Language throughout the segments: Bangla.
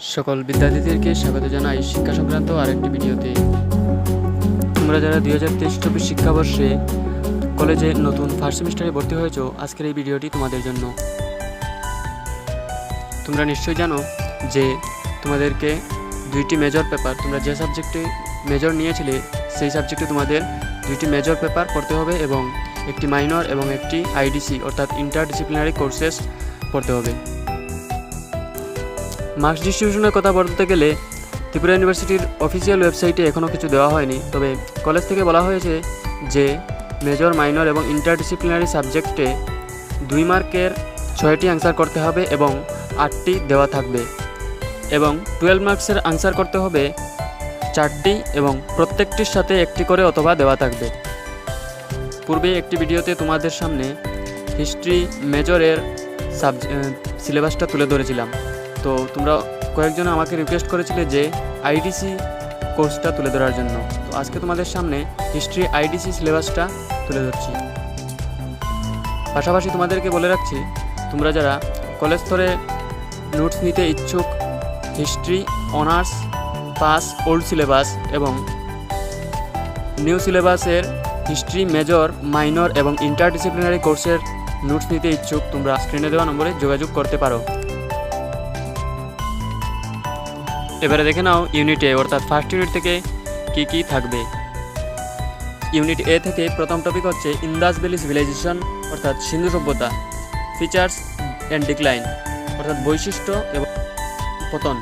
সকল বিদ্যার্থীদেরকে স্বাগত জানাই শিক্ষা সংক্রান্ত আরেকটি ভিডিওতে। তোমরা যারা 2023-24 শিক্ষাবর্ষে কলেজে নতুন ফার্স্ট সেমিস্টারে ভর্তি হয়েছো, আজকের এই ভিডিওটি তোমাদের জন্য। তোমরা নিশ্চয়ই জানো যে তোমাদেরকে দুইটি মেজর পেপার, তোমরা যে সাবজেক্টে মেজর নিয়েছিলে সেই সাবজেক্টে তোমাদের দুইটি মেজর পেপার পড়তে হবে এবং একটি মাইনর এবং একটি আইডিসি অর্থাৎ ইন্টারডিসিপ্লিনারি কোর্সেস পড়তে হবে। মার্কস ডিস্ট্রিবিউশনের কথা বলতে গেলে ত্রিপুরা ইউনিভার্সিটির অফিসিয়াল ওয়েবসাইটে এখনও কিছু দেওয়া হয়নি, তবে কলেজ থেকে বলা হয়েছে যে মেজর, মাইনর এবং ইন্টারডিসিপ্লিনারি সাবজেক্টে 2 মার্কের 6টি অ্যান্সার করতে হবে এবং 8টি দেওয়া থাকবে, এবং 12 মার্কসের অ্যান্সার করতে হবে 4টি এবং প্রত্যেকটির সাথে একটি করে অথবা দেওয়া থাকবে। পূর্বে একটি ভিডিওতে তোমাদের সামনে হিস্ট্রি মেজরের সিলেবাসটা তুলে ধরেছিলাম, তো তোমরা কয়েকজন আমাকে রিকোয়েস্ট করেছিলে যে আইডিসি কোর্সটা তুলে ধরার জন্য। তো আজকে তোমাদের সামনে হিস্ট্রি আইডিসি সিলেবাসটা তুলে ধরছি। পাশাপাশি তোমাদেরকে বলে রাখছি, তোমরা যারা কলেজ স্তরে নোটস নিতে ইচ্ছুক, history honours pass old syllabus এবং নিউ সিলেবাসের হিস্ট্রি মেজর, মাইনর এবং ইন্টারডিসিপ্লিনারি কোর্সের নোটস নিতে ইচ্ছুক, তোমরা স্ক্রিনে দেওয়া নম্বরে যোগাযোগ করতে পারো। এবারে দেখে নাও ইউনিট এ অর্থাৎ ফার্স্ট ইউনিট থেকে কি কি থাকবে। ইউনিট এ থেকে প্রথম টপিক হচ্ছে ইন্দাস ভ্যালি সিভিলাইজেশন অর্থাৎ সিন্ধু সভ্যতা, ফিচার্স অ্যান্ড ডিক্লাইন অর্থাৎ বৈশিষ্ট্য এবং পতন।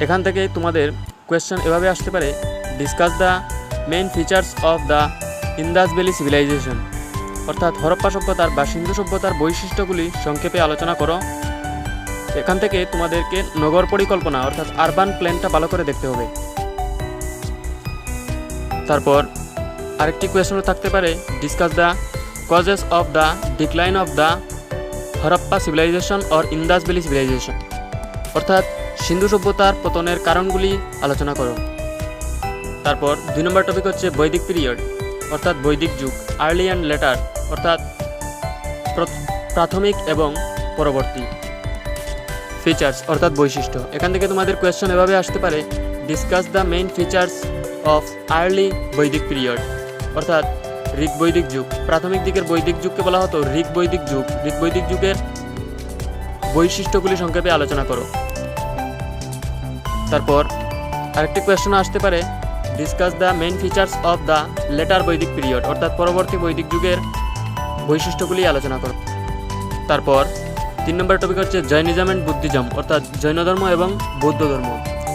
এখান থেকে তোমাদের কোয়েশ্চেন এভাবে আসতে পারে, discuss the main features of the Indus valley civilisation অর্থাৎ হরপ্পা সভ্যতার বা সিন্ধু সভ্যতার বৈশিষ্ট্যগুলি সংক্ষেপে আলোচনা করো। এখান থেকে তোমাদেরকে নগর পরিকল্পনা অর্থাৎ আরবান প্ল্যানটা ভালো করে দেখতে হবে। তারপর আরেকটি কোয়েশ্চনও থাকতে পারে, discuss the causes of the decline of the Harappa civilisation or Indus valley civilisation অর্থাৎ সিন্ধু সভ্যতার পতনের কারণগুলি আলোচনা করো। তারপর 2 নম্বর টপিক হচ্ছে বৈদিক পিরিয়ড অর্থাৎ বৈদিক যুগ, আর্লি অ্যান্ড লেটার অর্থাৎ প্রাথমিক এবং পরবর্তী। ফিচার্স অর্থাৎ বৈশিষ্ট্য, এখান থেকে তোমাদের কোয়েশ্চন এভাবে আসতে পারে, discuss the main features of early বৈদিক পিরিয়ড অর্থাৎ ঋগ বৈদিক যুগ। প্রাথমিক দিকের বৈদিক যুগকে বলা হতো ঋগ বৈদিক যুগ। ঋগ বৈদিক যুগের বৈশিষ্ট্যগুলি সংক্ষেপে আলোচনা করো। তারপর আরেকটি কোয়েশ্চন আসতে পারে, discuss the main features of the letter বৈদিক পিরিয়ড অর্থাৎ পরবর্তী বৈদিক যুগের বৈশিষ্ট্যগুলি আলোচনা করো। তারপর 3 নম্বর টপিক হচ্ছে জৈনিজম অ্যান্ড বুদ্ধিজম অর্থাৎ জৈন ধর্ম এবং বৌদ্ধ ধর্ম,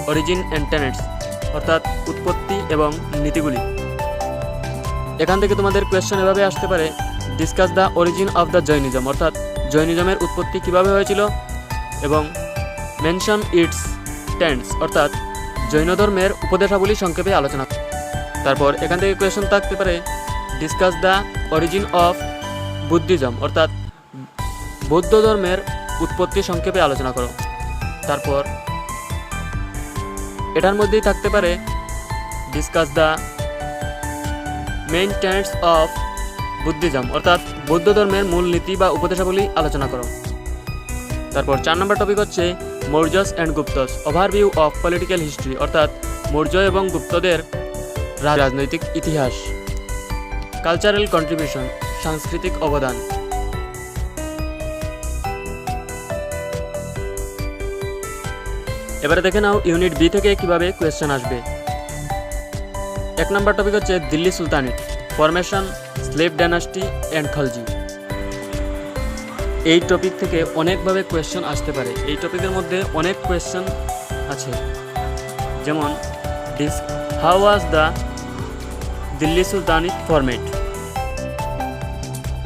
অরিজিন অ্যান্ড টেনেটস অর্থাৎ উৎপত্তি এবং নীতিগুলি। এখান থেকে তোমাদের কোয়েশ্চন এভাবে আসতে পারে, discuss the origin of the Jainism অর্থাৎ জৈনিজমের উৎপত্তি কীভাবে হয়েছিল এবং মেনশন ইটস টেন্টস অর্থাৎ জৈন ধর্মের উপদেশাবলী সংক্ষেপে আলোচনা। তারপর এখান থেকে কোয়েশ্চন থাকতে পারে, discuss the origin of Buddhism অর্থাৎ বৌদ্ধ ধর্মের উৎপত্তি সংক্ষেপে আলোচনা করো। তারপর এটার মধ্যেই থাকতে পারে, discuss the main tenets of Buddhism অর্থাৎ বৌদ্ধ ধর্মের মূল নীতি বা উপদেশাবলী আলোচনা করো। তারপর 4 নম্বর টপিক হচ্ছে Mauryas and Guptas, overview of political history অর্থাৎ মৌর্য এবং গুপ্তদের রাজনৈতিক ইতিহাস। কালচারাল কন্ট্রিবিউশন, সাংস্কৃতিক অবদান। এবারে দেখে নাও ইউনিট বি থেকে কিভাবে কোয়েশ্চেন আসবে। 1 নম্বর টপিক হচ্ছে Delhi sultanate, formation, slave dynasty and Khalji. এই টপিক থেকে অনেকভাবে কোয়েশ্চেন আসতে পারে। এই টপিকের মধ্যে অনেক কোয়েশ্চেন আছে, যেমন how was the Delhi sultanate format.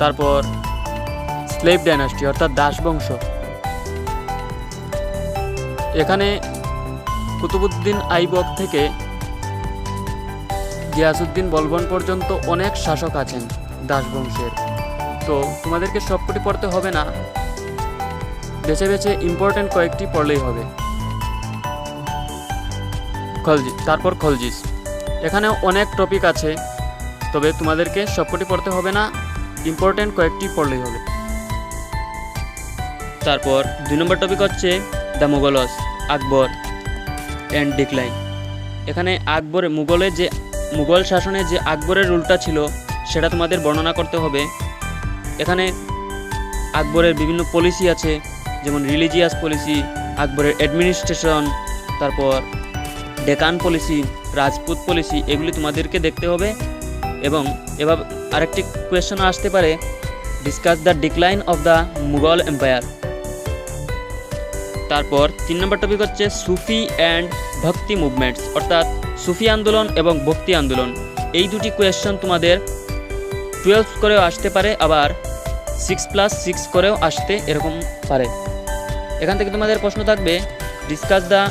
তারপর স্লেভ ডাইনাস্টি অর্থাৎ দাস বংশ। এখানে কুতুবউদ্দিন আইবক থেকে গিয়াসউদ্দিন বলবন পর্যন্ত অনেক শাসক আছেন দাস বংশের। তো তোমাদেরকে সবকটি পড়তে হবে না, বেছে বেছে ইম্পর্টেন্ট কয়েকটি পড়লেই হবে। খলজি, তারপর খলজিস। এখানে অনেক টপিক আছে, তবে তোমাদেরকে সবকটি পড়তে হবে না, ইম্পর্টেন্ট কয়েকটি পড়লেই হবে। তারপর 2 নম্বর টপিক হচ্ছে the Mughals, Akbar and decline. এখানে মুঘল শাসনে যে আকবরের রুলটা ছিল সেটা তোমাদের বর্ণনা করতে হবে। এখানে আকবরের বিভিন্ন পলিসি আছে, যেমন রিলিজিয়াস পলিসি, আকবরের অ্যাডমিনিস্ট্রেশন, তারপর ডেকান পলিসি, রাজপুত পলিসি, এগুলি তোমাদেরকে দেখতে হবে। এবং এভাবে আরেকটি কোয়েশ্চেনও আসতে পারে, discuss the decline of the Mughal empire. তারপর 3 নম্বর টপিক হচ্ছে সুফি অ্যান্ড ভক্তি মুভমেন্টস, অর্থাৎ সুফি আন্দোলন এবং ভক্তি আন্দোলন। এই দুটি কোয়েশ্চেন তোমাদের 12 করেও আসতে পারে, আবার 6+6 করেও আসতে এরকম পারে। এখান থেকে তোমাদের প্রশ্ন থাকবে, discuss the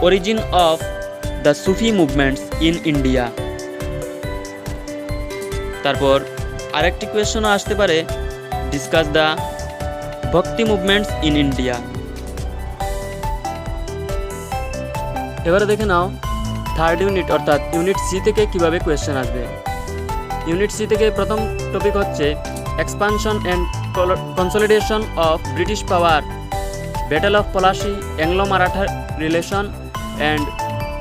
origin of the Sufi movements in India. তারপর আরেকটি কোয়েশ্চনও আসতে পারে, discuss the bhakti movements in India. এবারে দেখে নাও 3rd ইউনিট অর্থাৎ ইউনিট সি থেকে কিভাবে কোয়েশ্চেন আসবে। ইউনিট সি থেকে প্রথম টপিক হচ্ছে expansion and consolidation of British power, battle of Plassey, Anglo Maratha relation and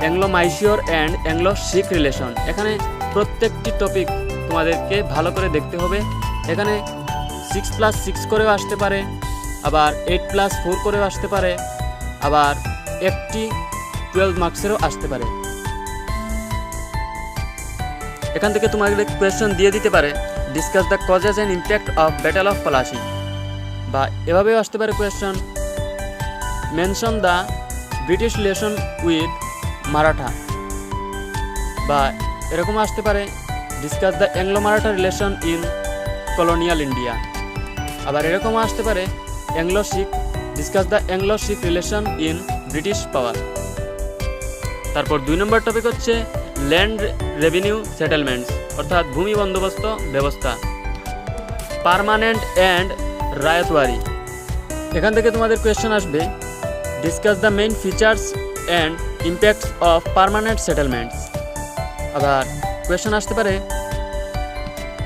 Anglo Mysore and Anglo Sikh relation. এখানে প্রত্যেকটি টপিক তোমাদেরকে ভালো করে দেখতে হবে। এখানে 6+6 করেও আসতে পারে, আবার 8+4 করেও আসতে পারে, আবার একটি 12 মার্কসেরও আসতে পারে। এখান থেকে তোমাদের কোয়েশ্চেন দিয়ে দিতে পারে, discuss the causes and impact of battle of Plassey, বা এভাবেও আসতে পারে question, mention the British relation with Maratha, বা এরকম আসতে পারে, discuss the Anglo Maratha relation in colonial India. আবার এরকম আসতে পারে Anglo Sikh, discuss the Anglo Sikh relation in British power. তারপর 2 নম্বর টপিক হচ্ছে ল্যান্ড রেভিনিউ সেটেলমেন্টস, অর্থাৎ ভূমি বন্দোবস্ত ব্যবস্থা, পার্মানেন্ট অ্যান্ড রায়তওয়ারি। এখান থেকে তোমাদের কোয়েশ্চেন আসবে, discuss the main features and impacts of permanent settlements. আবার কোয়েশ্চেন আসতে পারে,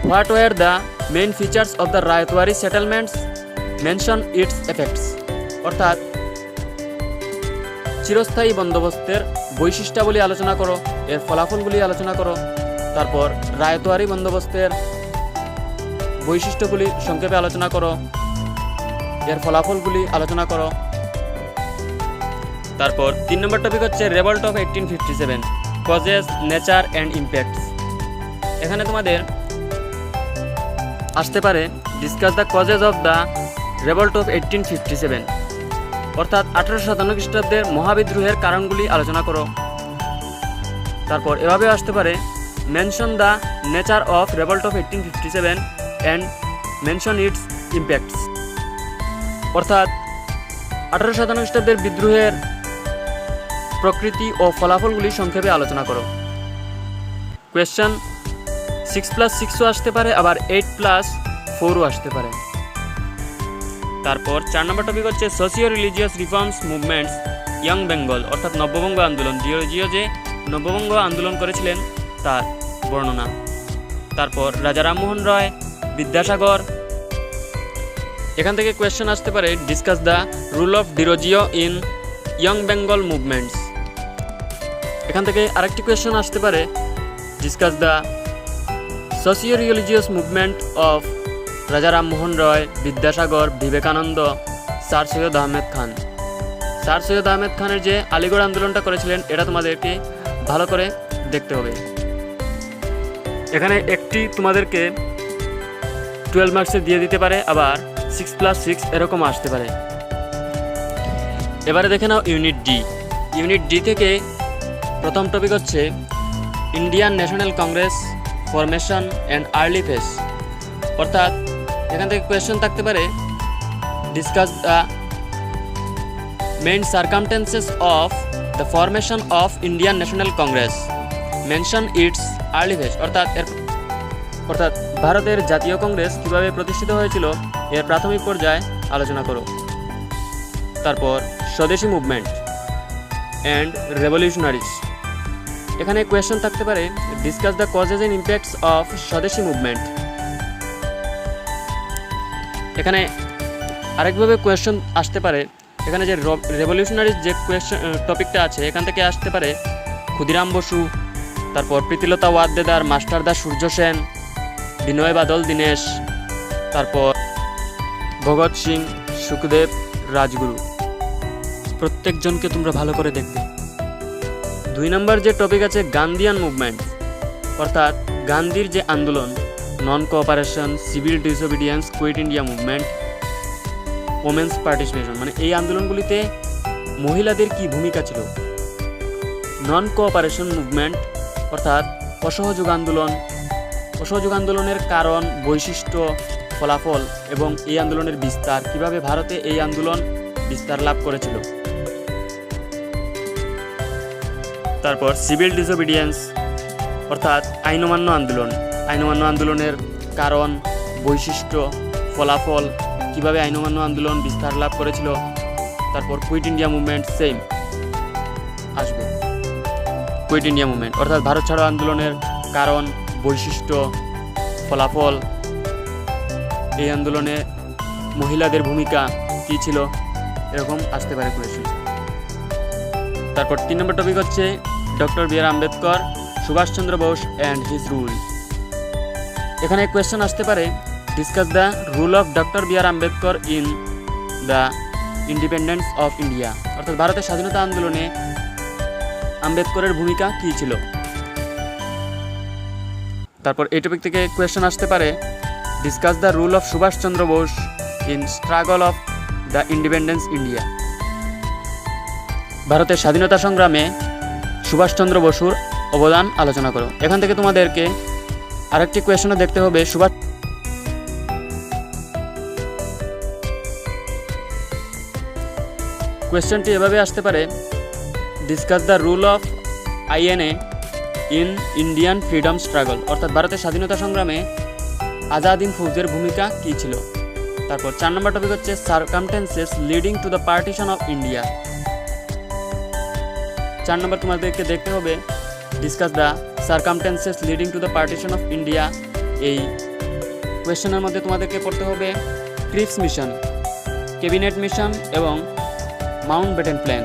what were the main features of the ryotwari settlements, mention it's effects, অর্থাৎ চিরস্থায়ী বন্দোবস্তের বৈশিষ্ট্যাবলী আলোচনা করো, এর ফলাফলগুলি আলোচনা করো। তারপর রায়তওয়ারি বন্দোবস্তের বৈশিষ্ট্যগুলি সংক্ষেপে আলোচনা করো, এর ফলাফলগুলি আলোচনা করো। তারপর 3 নম্বর টপিক হচ্ছে revolt of 1857, causes, nature and impacts. এখানে তোমাদের আসতে পারে, discuss the causes of the revolt of 1857, অর্থাৎ 1857 খ্রিস্টাব্দের মহাবিদ্রোহের কারণগুলি আলোচনা করো। তারপর এভাবে আসতে পারে, mention the nature of revolt of 1857 and mention its impacts, অর্থাৎ 1857 খ্রিস্টাব্দের বিদ্রোহের প্রকৃতি ও ফলাফলগুলি সংক্ষেপে আলোচনা করো। কোয়েশ্চেন 6+6ও আসতে পারে, আবার 8+4ও আসতে পারে। তারপর 4 নম্বর টপিক হচ্ছে socio religious reforms movements young Bengal, অর্থাৎ নব্যবঙ্গ আন্দোলন, জিও যে নব্যবঙ্গ আন্দোলন করেছিলেন তার বর্ণনা। তারপর রাজা রামমোহন রায়, বিদ্যাসাগর। এখান থেকে কোয়েশ্চেন আসতে পারে, discuss the role of Derozio in young Bengal movements. এখান থেকে আরেকটি কোয়েশ্চেন আসতে পারে, discuss the socio religious movement of রাজা রামমোহন রায়, বিদ্যাসাগর, বিবেকানন্দ, স্যার সৈয়দ আহমেদ খান। স্যার সৈয়দ আহমেদ খানের যে আলিগড় আন্দোলনটা করেছিলেন, এটা তোমাদেরকে ভালো করে দেখতে হবে। এখানে একটি তোমাদেরকে 12 মার্কসে দিয়ে দিতে পারে, আবার 6+6 এরকম আসতে পারে। এবারে দেখে নাও ইউনিট ডি। ইউনিট ডি থেকে প্রথম টপিক হচ্ছে Indian national Congress formation and early phase, অর্থাৎ এখান থেকে কোয়েশ্চেন থাকতে পারে, discuss the main circumstances of the formation of Indian national Congress, mention it's early phase, অর্থাৎ ভারতের জাতীয় কংগ্রেস কীভাবে প্রতিষ্ঠিত হয়েছিল এর প্রাথমিক পর্যায়ে আলোচনা করো। তারপর স্বদেশী মুভমেন্ট অ্যান্ড রেভলিউশনারিজ। এখানে কোয়েশ্চেন থাকতে পারে, discuss the causes and impacts of swadeshi movement. এখানে আরেকভাবে কোয়েশ্চেন আসতে পারে, এখানে যে রেভলিউশনারি যে টপিকটা আছে এখান থেকে আসতে পারে ক্ষুদিরাম বসু, তারপর প্রীতিলতা ওয়াদ্দেদার, মাস্টার দা সূর্য সেন, বিনয় বাদল দীনেশ, তারপর ভগৎ সিং, সুখদেব, রাজগুরু। প্রত্যেকজনকে তোমরা ভালো করে দেখবে। 2 নম্বর যে টপিক আছে গান্ধীয়ান মুভমেন্ট, অর্থাৎ গান্ধীর যে আন্দোলন, non cooperation, civil disobedience, quit India movement, women's participation, মানে এই আন্দোলনগুলিতে মহিলাদের কি ভূমিকা ছিল। নন কোঅপারেশন মুভমেন্ট অর্থাৎ অসহযোগ আন্দোলন, অসহযোগ আন্দোলনের কারণ, বৈশিষ্ট্য, ফলাফল এবং এই আন্দোলনের বিস্তার, কিভাবে ভারতে এই আন্দোলন বিস্তার লাভ করেছিল। তারপর সিভিল ডিসোবিডিয়েন্স অর্থাৎ আইন অমান্য আন্দোলন, আইন অমান্য আন্দোলনের কারণ, বৈশিষ্ট্য, ফলাফল, কিভাবে আইন অমান্য আন্দোলন বিস্তার লাভ করেছিল। তারপর কুইট ইন্ডিয়া মুভমেন্ট সেম আসবে। কুইট ইন্ডিয়া মুভমেন্ট অর্থাৎ ভারত ছাড়ো আন্দোলনের কারণ, বৈশিষ্ট্য, ফলাফল, এই আন্দোলনে মহিলাদের ভূমিকা কী ছিল, এরকম আসতে পারে কোয়েশ্চেন। তারপর 3 নম্বর টপিক হচ্ছে doctor B R Ambedkar, Subhas Chandra Bose and his role. এখানে কোয়েশ্চেন আসতে পারে discuss the role of doctor B R Ambedkar in the independence of India, অর্থাৎ ভারতের স্বাধীনতা আন্দোলনে আম্বেদকরের ভূমিকা কী ছিল। তারপর এই টপিক থেকে কোয়েশ্চেন আসতে পারে discuss the role of Subhas Chandra Bose in struggle of the independence India, ভারতের স্বাধীনতা সংগ্রামে সুভাষচন্দ্র বসুর অবদান আলোচনা করো। এখান থেকে তোমাদেরকে আরেকটি কোয়েশ্চনও দেখতে হবে। কোয়েশ্চনটি এভাবে আসতে পারে discuss the role of INA in Indian freedom struggle, অর্থাৎ ভারতের স্বাধীনতা সংগ্রামে আজাদিন ফৌজের ভূমিকা কী ছিল। তারপর 4 নম্বর টপিক হচ্ছে circumstances leading to the partition of India. 4 নম্বর তোমাদেরকে দেখতে হবে discuss the circumstances leading to the partition of India. এই কোয়েশ্চেনের মধ্যে তোমাদেরকে পড়তে হবে ক্রিপস মিশন, ক্যাবিনেট মিশন এবং মাউন্টব্যাটেন প্ল্যান।